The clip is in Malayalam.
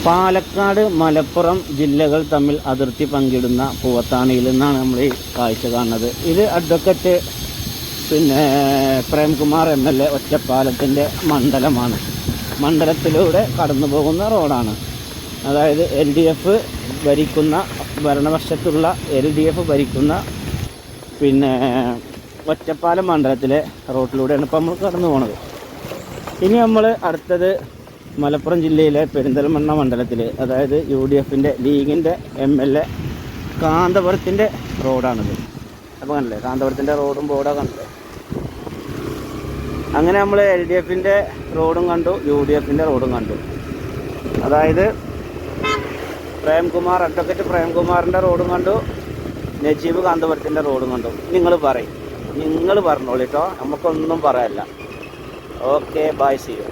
പാലക്കാട് മലപ്പുറം ജില്ലകൾ തമ്മിൽ അതിർത്തി പങ്കിടുന്ന പൂവത്താണിയിൽ നിന്നാണ് നമ്മൾ ഈ കാഴ്ച കാണുന്നത്. ഇത് അഡ്വക്കറ്റ് പ്രേംകുമാർ MLA ഒറ്റപ്പാലത്തിൻ്റെ മണ്ഡലമാണ്. മണ്ഡലത്തിലൂടെ കടന്നു പോകുന്ന റോഡാണ്. അതായത് LDF ഭരിക്കുന്ന ഭരണപക്ഷത്തുള്ള LDF ഭരിക്കുന്ന ഒറ്റപ്പാലം മണ്ഡലത്തിലെ റോഡിലൂടെയാണ് ഇപ്പോൾ നമ്മൾ കടന്നു പോകുന്നത്. ഇനി നമ്മൾ അടുത്തത് മലപ്പുറം ജില്ലയിലെ പെരിന്തൽമണ്ണ മണ്ഡലത്തിൽ, അതായത് UDFൻ്റെ ലീഗിൻ്റെ MLA കാന്തപുരത്തിൻ്റെ റോഡാണിത്. അപ്പോൾ കണ്ടില്ലേ, കാന്തപുരത്തിൻ്റെ റോഡും ബോർഡൊക്കെ കണ്ടില്ലേ. അങ്ങനെ നമ്മൾ LDFൻ്റെ റോഡും കണ്ടു, UDFൻ്റെ റോഡും കണ്ടു. അതായത് അഡ്വക്കറ്റ് പ്രേംകുമാറിൻ്റെ റോഡും കണ്ടു, നജീബ് കാന്തപുരത്തിൻ്റെ റോഡും കണ്ടു. നിങ്ങൾ പറഞ്ഞോളൂ കേട്ടോ, നമുക്കൊന്നും പറയാനില്ല. Okay, bye, see U.